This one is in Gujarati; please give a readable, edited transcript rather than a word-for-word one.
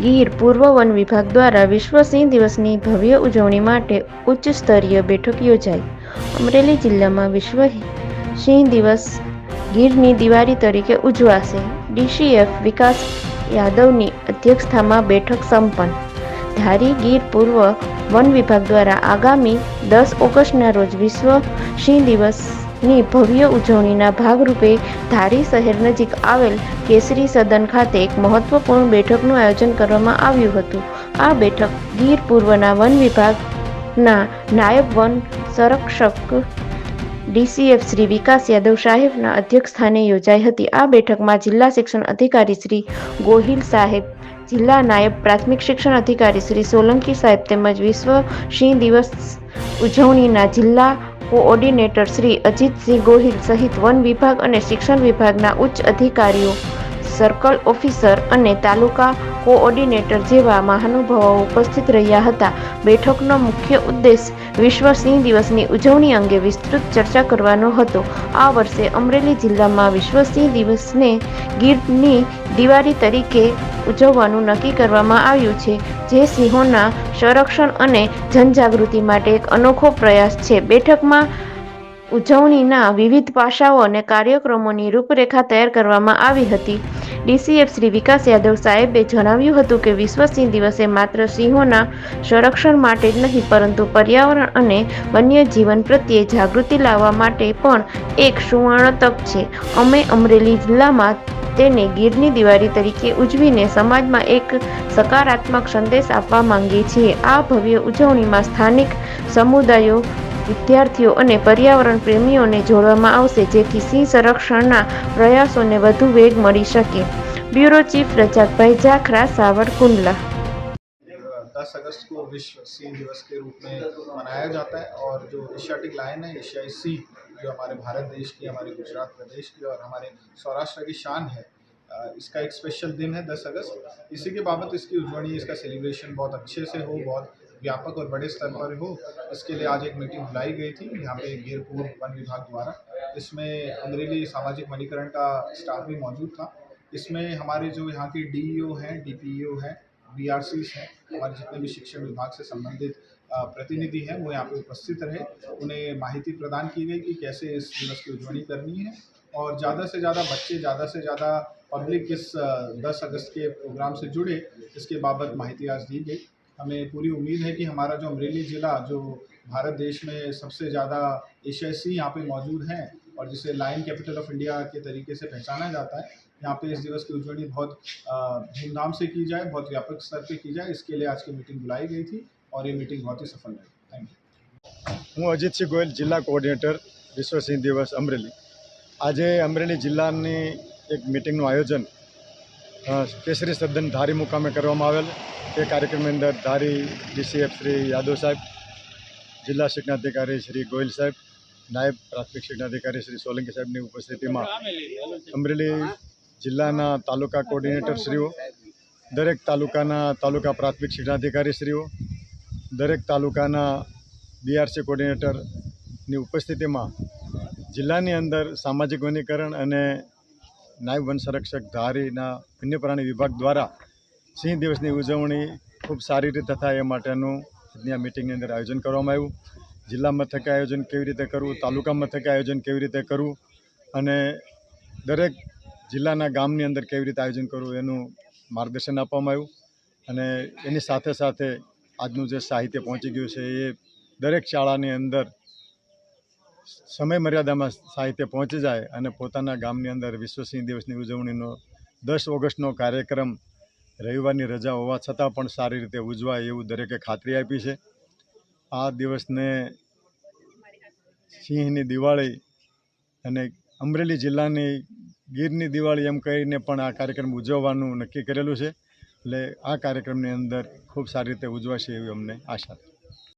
ગીર પૂર્વ વન વિભાગ દ્વારા વિશ્વ સિંહ દિવસની ભવ્ય ઉજવણી માટે ઉચ્ચ સ્તરીય બેઠક યોજાઈ। અમરેલી જિલ્લામાં વિશ્વ સિંહ દિવસ ગીરની દિવાળી તરીકે ઉજવાશે। ડીસીએફ વિકાસ યાદવની અધ્યક્ષતામાં બેઠક સંપન્ન। ધારી ગીર પૂર્વ વન વિભાગ દ્વારા આગામી 10 ઓગસ્ટના રોજ વિશ્વ સિંહ દિવસની ભવ્ય ઉજવણીના ભાગરૂપે ધારી શહેર નજીક આવેલ કેસરી સદન ખાતે એક મહત્વપૂર્ણ બેઠકનું આયોજન કરવામાં આવ્યું હતું। આ બેઠક ગીર પૂર્વના વન વિભાગના નાયબ વન સંરક્ષક ડીસીએફ શ્રી વિકાસ યાદવ સાહેબના અધ્યક્ષસ્થાને યોજાઈ હતી। આ બેઠકમાં જિલ્લા શિક્ષણ અધિકારી શ્રી ગોહિલ સાહેબ, જિલ્લા નાયબ પ્રાથમિક શિક્ષણ અધિકારી શ્રી સોલંકી સાહેબ તેમજ વિશ્વ સિંહ દિવસ ઉજવણીના જિલ્લા કોઓર્ડિનેટર શ્રી અજીતસિંહ ગોહિલ સહિત વન વિભાગ અને શિક્ષણ વિભાગના ઉચ્ચ અધિકારીઓ, સર્કલ ઓફિસર અને તાલુકા કોઓર્ડિનેટર જેવા મહાનુભાવો ઉપસ્થિત રહ્યા હતા। બેઠકનો મુખ્ય ઉદ્દેશ વિશ્વ સિંહ દિવસની ઉજવણી અંગે વિસ્તૃત ચર્ચા કરવાનો હતો। આ વર્ષે અમરેલી જિલ્લામાં વિશ્વ સિંહ દિવસને ગીરની દિવાળી તરીકે ઉજવવાનું નક્કી કરવામાં આવ્યું છે, જે સિંહોના સંરક્ષણ અને જનજાગૃતિ માટે એક અનોખો પ્રયાસ છે। બેઠકમાં ઉજવણીના વિવિધ પાસાઓ અને કાર્યક્રમોની રૂપરેખા તૈયાર કરવામાં આવી હતી। ડીસીએફ શ્રી વિકાસ યાદવ સાહેબે જણાવ્યું હતું કે વિશ્વ સિંહ દિવસે માત્ર સિંહોના સંરક્ષણ માટે જ નહીં પરંતુ પર્યાવરણ અને વન્યજીવન પ્રત્યે જાગૃતિ લાવવા માટે પણ એક સુવર્ણ તક છે। અમે અમરેલી જિલ્લામાં તેને ગીરની દિવાળી તરીકે ઉજવીને સમાજમાં એક સકારાત્મક સંદેશ આપવા માંગીએ છીએ। આ ભવ્ય ઉજવણીમાં સ્થાનિક સમુદાયો, વિદ્યાર્થીઓ અને પર્યાવરણ પ્રેમીઓને જોડવામાં આવશે, જેથી સિંહ સંરક્ષણના પ્રયાસોને વધુ વેગ મળી શકે। Bureau chief રજાકભાઈ Jakhra, સાવરકુંडला। 10 अगस्त को विश्व सिंह दिवस के रूप में मनाया जाता है और जो एशियाटिक लायन है, एशियाई सिंह, जो हमारे भारत देश की, हमारे गुजरात प्रदेश की और हमारे सौराष्ट्र की शान है, इसका एक स्पेशल दिन है 10 अगस्त। इसी के बाबत इसकी उजवणी, इसका सेलिब्रेशन बहुत अच्छे से हो, बहुत व्यापक और बड़े स्तर पर हो, इसके लिए आज एक मीटिंग बुलाई गई थी यहाँ पे गीर पूर्व वन विभाग द्वारा। इसमें अमरेली सामाजिक वनीकरण का स्टाफ भी मौजूद था। इसमें हमारे जो यहाँ के डीईओ हैं, डीपीईओ हैं, बीआरसीज हैं, हमारे जितने भी शिक्षण विभाग से संबंधित प्रतिनिधि हैं, वो यहाँ पे उपस्थित रहे। उन्हें माहिती प्रदान की गई कि कैसे इस दिवस की उजवणी करनी है और ज़्यादा से ज़्यादा बच्चे, ज़्यादा से ज़्यादा पब्लिक इस 10 अगस्त के प्रोग्राम से जुड़े, इसके बाबत माहिती आज दी गई। हमें पूरी उम्मीद है कि हमारा जो अमरेली ज़िला, जो भारत देश में सबसे ज़्यादा एशियाई सिंह यहाँ पे मौजूद हैं और जिसे लायन कैपिटल ऑफ इंडिया के तरीके से पहचाना जाता है, यहाँ पे इस दिवस की उजवणी बहुत धूमधाम से की जाए, बहुत व्यापक स्तर पे की जाए, इसके लिए आज की मीटिंग बुलाई गई थी और ये मीटिंग बहुत ही सफल रही। Thank you. હું અજીતસિંહ ગોયલ, જિલ્લા કોઓર્ડિનેટર વિશ્વ સિંહ દિવસ અમરેલી। આજે અમરેલી જિલ્લાની એક મિટિંગનું આયોજન કેસરી સદન ધારી મુકામે કરવામાં આવેલ। એ કાર્યક્રમની અંદર ધારી ડીસીએફ શ્રી યાદવ સાહેબ, જિલ્લા શિક્ષણાધિકારી શ્રી ગોયલ સાહેબ, નાયબ પ્રાથમિક શિક્ષણાધિકારી શ્રી સોલંકી સાહેબની ઉપસ્થિતિમાં અમરેલી જિલ્લાના તાલુકા કોઓર્ડિનેટરશ્રીઓ, દરેક તાલુકાના તાલુકા પ્રાથમિક શિક્ષણાધિકારીશ્રીઓ, દરેક તાલુકાના બીઆરસી કોઓર્ડિનેટરની ઉપસ્થિતિમાં જિલ્લાની અંદર સામાજિક વનીકરણ અને નાયબ વન સંરક્ષક ધારીના વન્યપ્રાણી વિભાગ દ્વારા સિંહ દિવસની ઉજવણી ખૂબ સારી રીતે થાય એ માટેનું આજની આ મિટિંગની અંદર આયોજન કરવામાં આવ્યું। જિલ્લા મથકે આયોજન કેવી રીતે કરવું, તાલુકા મથકે આયોજન કેવી રીતે કરવું અને દરેક જિલ્લાના ગામની અંદર કેવી રીતે આયોજન કરવું એનું માર્ગદર્શન આપવામાં આવ્યું। અને એની સાથે સાથે આજનું જે સાહિત્ય પહોંચી ગયું છે એ દરેક શાળાની અંદર સમય મર્યાદામાં સાહિત્ય પહોંચી જાય અને પોતાના ગામની અંદર વિશ્વ સિંહ દિવસની ઉજવણીનો 10 ઓગસ્ટનો કાર્યક્રમ રવિવારની રજા હોવા છતાં પણ સારી રીતે ઉજવાય એવું દરેકે ખાતરી આપી છે। આ દિવસને સિંહની દિવાળી અને અમરેલી જિલ્લાની ગીરની દિવાળી એમ કહીને પણ આ કાર્યક્રમ ઉજવવાનું નક્કી કરેલું છે। એટલે આ કાર્યક્રમની અંદર ખૂબ સારી રીતે ઉજવાશે એવી અમને આશા છે।